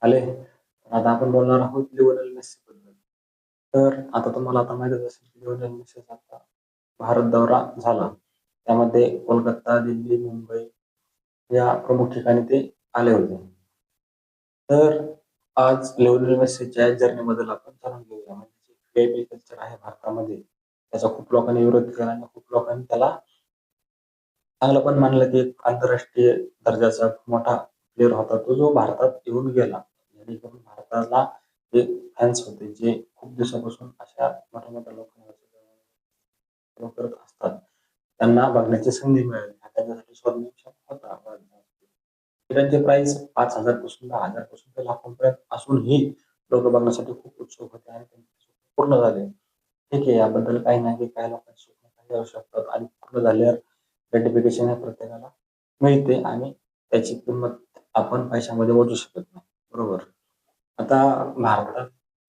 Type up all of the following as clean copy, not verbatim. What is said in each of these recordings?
आले. तर आता आपण बोलणार आहोत लिओनेल मेस्सी बद्दल. तर आता तुम्हाला आता माहितच असेल की लिओनेल मेस्सीचा आता भारत दौरा झाला. त्यामध्ये कोलकाता, दिल्ली, मुंबई या प्रमुख ठिकाणी ते आले होते. तर आज लिओनेल मेस्सीच्या जर्नीबद्दल आपण जाणून घेऊया. म्हणजे जे व्ही कल्चर आहे भारतामध्ये, त्याचा खूप लोकांनी विरोध केला आणि खूप लोकांनी त्याला चांगलं पण मानलं, की एक आंतरराष्ट्रीय दर्जाचा मोठा प्लेयर होता तो, जो भारतात येऊन गेला. जेणेकरून भारताला जे फॅन्स होते, जे खूप दिवसापासून अशा मोठ्या-मोठ्या लोकांना फॉलो करत असतात, त्यांना बघण्याची संधी मिळाली. हा त्यांच्यासाठी स्वर्णिम क्षण होता. तिकिटांचे प्राइस 5,000 पासून 10,000 पासून ते लाखोंपर्यंत असूनही लोकं बघण्यासाठी खूप उत्सुक होते आणि त्यांचे स्वप्न पूर्ण झाले. ठीक आहे, याबद्दल काही नाही, काही लोकांची स्वप्न काही असू शकतात आणि पूर्ण झाल्यावर ग्रॅटिफिकेशन हे प्रत्येकाला मिळते आणि त्याची किंमत आपण पैशामध्ये मोजू शकत नाही. बरोबर. आता भारतात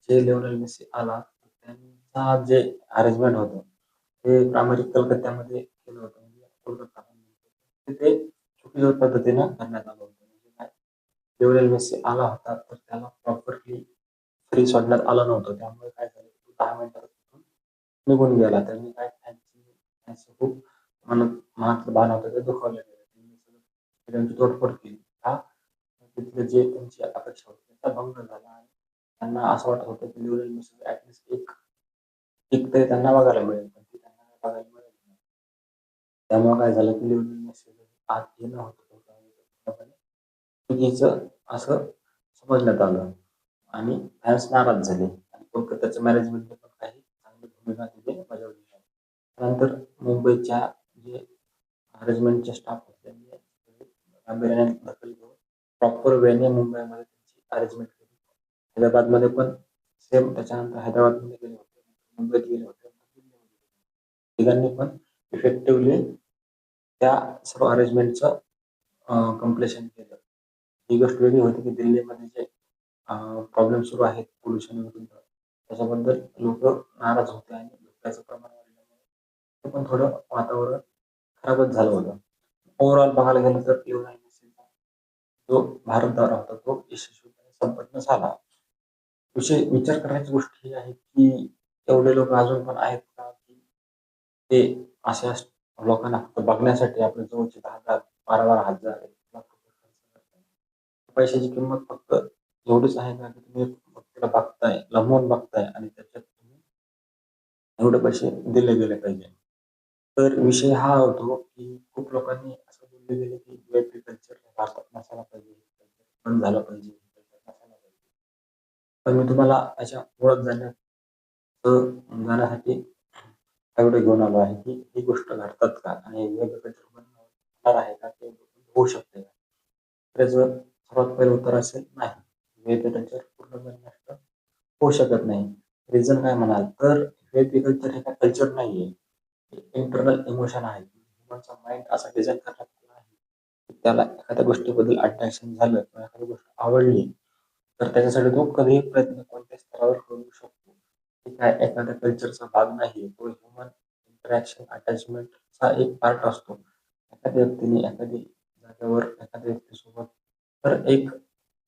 जे लिओनेल मेसी आला, त्यांचा जे अरेंजमेंट होतं, ते प्रामाणिक कलकत्त्यामध्ये केलं होतं. म्हणजे कोलकाता तिथे चुकीच्या पद्धतीनं करण्यात आलं होतं. म्हणजे काय, लिओनेल मेसी आला होता, तर त्याला प्रॉपरली फ्री सोडण्यात आलं नव्हतं. त्यामुळे काय झालं, 10 मिनिटात तिथून निघून गेला. त्यांनी काय फॅन्सची खूप मनातलं भान होतं ते दुखावलं गेलं. त्यांनी त्यांची तोडफोड केली. हा तिथले जे त्यांची अपेक्षा होती त्याचा भंग झाला आणि त्यांना असं वाटत होतं की लिओनेल मेसी ऍटलीस्ट एक एक तरी त्यांना बघायला मिळेल, पण ते त्यांना बघायला मिळालं नाही. त्यामुळे काय झालं की लिओनेल मेसी आत येणं होतं पूर्णपणे चुकीचं असं समजण्यात आलं आणि फॅन्स नाराज झाले आणि कोलकाताच्या मॅनेजमेंटने पण काही चांगली भूमिका तिथे बजावली नाही. त्यानंतर मुंबईच्या जे मॅनेजमेंटचे स्टाफ होते त्यांनी गांभीर्याने दखल घेऊन प्रॉपर वेने मुंबईमध्ये त्यांची अरेंजमेंट केली. हैदराबादमध्ये पण सेम, त्याच्यानंतर हैदराबादमध्ये गेले होते, मुंबईत गेले होते, तिघांनी पण इफेक्टिव्हली त्या सर्व अरेंजमेंटचं कम्प्लिशन केलं. ही गोष्ट वेगळी होती की दिल्लीमध्ये जे प्रॉब्लेम सुरू आहेत पोल्युशन विरुद्ध, त्याच्याबद्दल लोक नाराज होते आणि धुक्याचं प्रमाण वाढल्यामुळे ते पण थोडं वातावरण खराबच झालं होतं. ओव्हरऑल बघायला गेलं तर लिओनेल मेसीचा जो भारत दौरा होता तो यशस्वीपणे संपन्न झाला. विचार करण्याची गोष्ट ही आहे की एवढे लोक अजून पण आहेत का, की ते अशा लोकांना फक्त बघण्यासाठी आपल्या जवळचे 10,000, 12,000, 1,00,000 रुपये खर्च करतात. पैशाची किंमत फक्त एवढीच आहे का, की तुम्ही फक्त त्याला बघताय, लांबून बघताय आणि त्याच्यात तुम्ही एवढे पैसे दिले गेले पाहिजे. तर विषय हा होतो की खूप लोकांनी असं बोलले गेले की वेब कल्चर भारतात नसायला पाहिजे, बंद झालं पाहिजे, नसायला पाहिजे. पण मी तुम्हाला याच्या ओळख जाण्यासाठी एवढं घेऊन आलो आहे की ही गोष्ट घडतात का आणि वेब कल्चर बंद होणार आहे का, ते होऊ शकते का? त्याचं सर्वात पहिलं उत्तर असेल नाही. वेब कल्चर पूर्णपणे नष्ट होऊ शकत नाही. रिझन काय म्हणाल तर वेब कल्चर हे काय कल्चर नाहीये, इंटरनल इमोशन आहे. ह्युमनचा माइंड असा डिझाईन करण्यात आला आहे की त्याला एखाद्या गोष्टीबद्दल अट्रॅक्शन झालं किंवा एखादी गोष्ट आवडली, तर त्याच्यासाठी तो कधीही प्रयत्न कोणत्याही स्तरावर करू शकतो. हे काय एखाद्या कल्चरचा भाग नाही, तो ह्युमन इंटरॅक्शन अटॅचमेंटचा एक पार्ट असतो. एखाद्या व्यक्तीने एखादी जागेवर एखाद्या व्यक्तीसोबत तर एक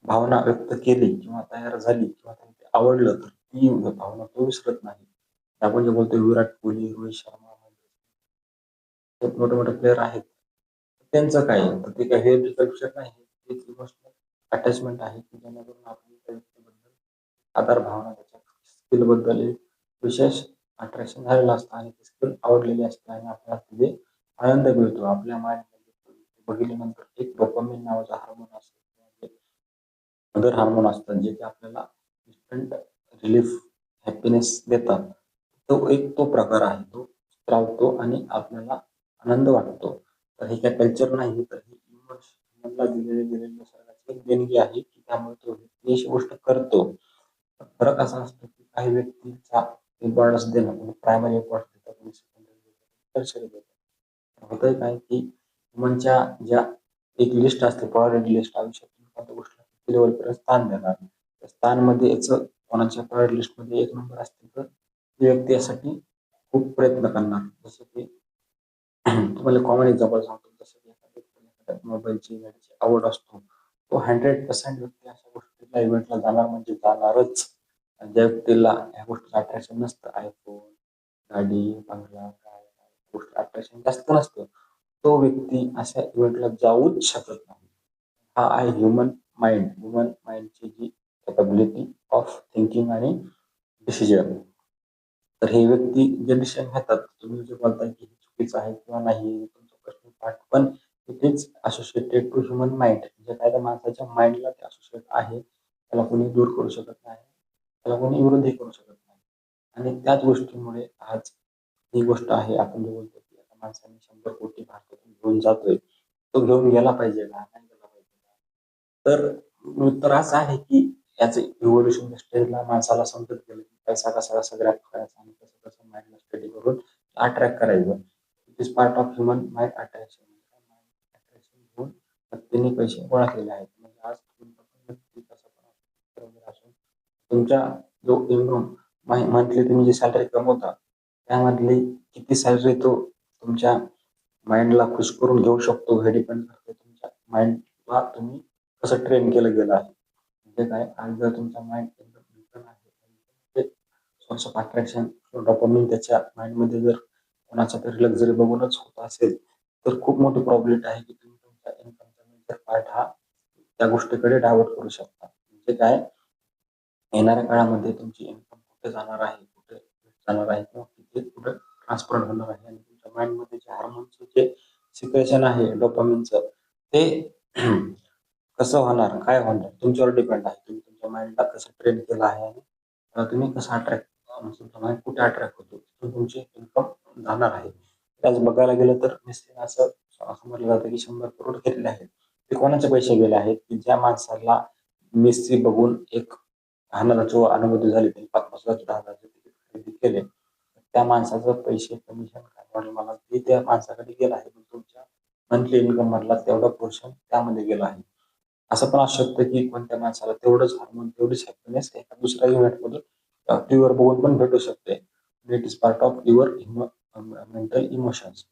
भावना व्यक्त केली किंवा तयार झाली किंवा त्यांना ते आवडलं, तर ती भावना तो विसरत नाही. आपण जे बोलतोय विराट कोहली, रोहित शर्मा, खूप मोठे-मोठे प्लेयर आहेत. त्यांचं काय आहे? तर ते काही हे कल्चर नाही. एक इमोशनल अटॅचमेंट आहे, की जेणेकरून आपण त्या व्यक्तीबद्दल आदर भावना, त्याच्या स्किलबद्दल एक विशेष अट्रॅक्शन झालेलं असतं आणि ती स्किल आवडलेली असते आणि आपल्याला तिथे आनंद मिळतो. आपल्या माइंडमध्ये बघितल्यानंतर एक डोपामाइन नावाचा हार्मोन असतो, अदर हार्मोन असतात, जे की आपल्याला इन्स्टंट रिलीफ, हॅपीनेस देतात. तो प्रकार आहे. तो स्त्रावतो आणि आपल्याला आनंद वाटतो. तर हे काही कल्चर नाही, तर ही ह्युमनला दिलेली निसर्गाची एक देणगी आहे, की त्यामुळे तो व्यक्ती अशी गोष्ट करतो. फरक असा असतो, की काही व्यक्तीचा इम्पॉर्टन्स देणं म्हणजे प्रायमरी इम्पॉर्टन्स देतात आणि सेकंडरी देतात, टर्शियरी देतात. होतंय काय, की ह्युमनच्या ज्या एक लिस्ट असते, प्रायोरिटी लिस्ट आयुष्यात कोणत्या गोष्टीला किती लेव्हलपर्यंत स्थान देणार. त्या स्थानमध्ये याचं कोणाच्या प्रायोरिटी लिस्टमध्ये 1 नंबर असते, तर ती व्यक्ती यासाठी खूप प्रयत्न करणार. जसं की तुम्हाला कॉमन एक्झाम्पल सांगतो, जसं की एखाद्या मोबाईलची गाडीची आवड असतो, तो 100% व्यक्ती अशा गोष्टी कुठल्या इव्हेंटला जाणार म्हणजे जाणारच. ज्या व्यक्तीला ह्या गोष्टीचं अट्रॅक्शन नसतं, आयफोन, गाडी, बंगला, काय गोष्ट अट्रॅक्शन जास्त नसतं, तो व्यक्ती अशा इव्हेंटला जाऊच शकत नाही. हा आहे ह्युमन माइंडची जी कॅपॅबिलिटी ऑफ थिंकिंग आणि डिसिजन. तर हे व्यक्ती जे डिसिजन घेतात, तुम्ही जे बोलताय की हे चुकीचं आहे किंवा नाही, तुमचा प्रश्न पाठ, पण it is associated to human mind. जे काय त्या माणसाच्या माइंडला ते असोसिएट आहे, त्याला कोणी दूर करू शकत नाही, त्याला कोणी विरोधही करू शकत नाही. आणि त्याच गोष्टीमुळे आज ही गोष्ट आहे, आपण जे बोलतो की आता माणसाने 100 कोटी भारतातून घेऊन जातोय, तो घेऊन गेला पाहिजे का, नाही गेला पाहिजे का? तर उत्तर असं आहे की याचं इव्होल्युशन स्टेजला माणसाला समजत गेलं की पैसा कसा कसा ग्रॅब करायचा आणि कसं कसं माइंडला स्टडी करून अट्रॅक्ट करायचं. It is part of human mind attraction. Attraction घेऊन व्यक्तीने पैसे गोळा केले आहेत. म्हणजे आज व्यक्ती कसा पण असून तुमच्या जो इन्कम मंथली तुम्ही जी सॅलरी कमवता त्यामधली किती सॅलरी तो तुमच्या माइंडला खुश करून घेऊ शकतो, हे डिपेंड करते तुमच्या माइंडला तुम्ही कसं ट्रेन केलं गेलं आहे. म्हणजे काय, आज जर तुमचा माइंड एकदम रिटर्न आहे, सोर्स ऑफ अट्रॅक्शन डोपामिन त्याच्या माइंडमध्ये जर कोणाचा तरी लक्झरी बघूनच होत असेल, तर खूप मोठी प्रॉब्लेम आहे की तुम्ही तुमच्या इन्कमचा मेजर पार्ट हा त्या गोष्टीकडे डायव्हर्ट करू शकता. म्हणजे काय, येणाऱ्या काळामध्ये तुमची इन्कम कुठे जाणार आहे, कुठे जाणार आहे किंवा कुठे ट्रान्सफर होणार आहे, आणि तुमच्या माइंडमध्ये जे हार्मोनचं जे सिक्रेशन आहे डोपामिनचं, ते कसं होणार, काय होणार, तुमच्यावर डिपेंड आहे. तुम्ही तुमच्या माइंडला कसं ट्रेन केलं आहे आणि तुम्ही कसं अट्रॅक्ट, तुमचा माइंड कुठे अट्रॅक्ट होतो तिथून तुमची इन्कम जाणार आहे. त्याच बघायला गेलं तर निश्चित असं असं म्हटलं जातं की 100 करोड घेतले आहेत, ते कोणाचे पैसे गेले आहेत की ज्या माणसाला मेस्सी बघून एक आनंदाची अनुभूती झाली, त्यांनी 5,000 10,000 तिकीट खरेदी केले, त्या माणसाचं पैसे कमिशन काय मला ते त्या माणसाकडे गेलं आहे, पण तुमच्या मंथली इन्कम मधला तेवढा पोर्शन त्यामध्ये गेला आहे. असं पण असू शकतं की कोणत्या माणसाला तेवढंच हार्मोन, तेवढीच हॅपीनेस एका दुसऱ्या इव्हेंट मधून टीव्हीवर बघून पण भेटू शकते. It is part of your mental emotions.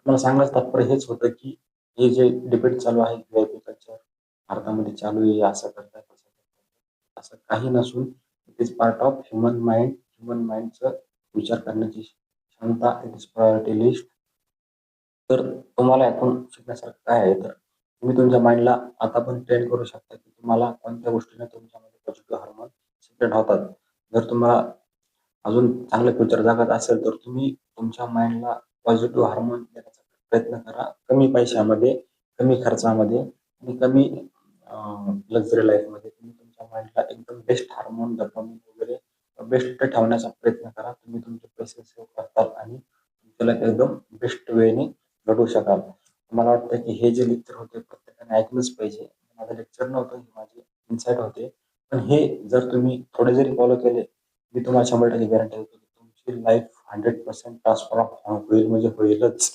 मला सांगायचं तात्पर्य हेच होतं की हे जे डिबेट चालू आहे व्हीआयपी कल्चर भारतामध्ये चालू आहे, असं करतात तसं करतात, असं काही नसून it is part of human माइंडचं विचार करण्याची क्षमता, इट इज प्रायोरिटी लिस्ट. तर तुम्हाला यातून शिकण्यासारखं काय आहे, तर तुम्ही तुमच्या माइंडला आता पण ट्रेन करू शकता की तुम्हाला कोणत्या गोष्टीने तुमच्यामध्ये पॉझिटिव्ह हार्मोन सिक्रेट होतात. जर तुम्हाला अजून चांगलं फ्युचर जगायचं असेल तर तुम्ही तुमच्या माइंडला पॉझिटिव्ह हार्मोन देण्याचा प्रयत्न करा, कमी पैशामध्ये, कमी खर्चामध्ये आणि कमी लक्झरी लाईफमध्ये. तुम्ही तुमच्या माइंडला एकदम बेस्ट हार्मोन, डोपामिन वगैरे बेस्ट ठेवण्याचा प्रयत्न करा. तुम्ही तुमचे पैसे सेव्ह करताल आणि त्याला एकदम बेस्ट वेने घडवू शकाल. मला वाटतं की हे जे लेक्चर होते प्रत्येकाने ऐकलंच पाहिजे. माझं लेक्चर नव्हतं, हे माझे इन्साइट होते, पण हे जर तुम्ही थोडे जरी फॉलो केले, मी तुम्हाला 100% गॅरंटी देतो की तुमची लाईफ 100% ट्रान्सफॉर्म होईल, म्हणजे होईलच.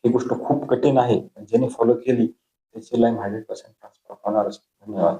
ही गोष्ट खूप कठीण आहे, पण ज्याने फॉलो केली त्याची लाईफ 100% ट्रान्सफॉर्म होणारच. धन्यवाद.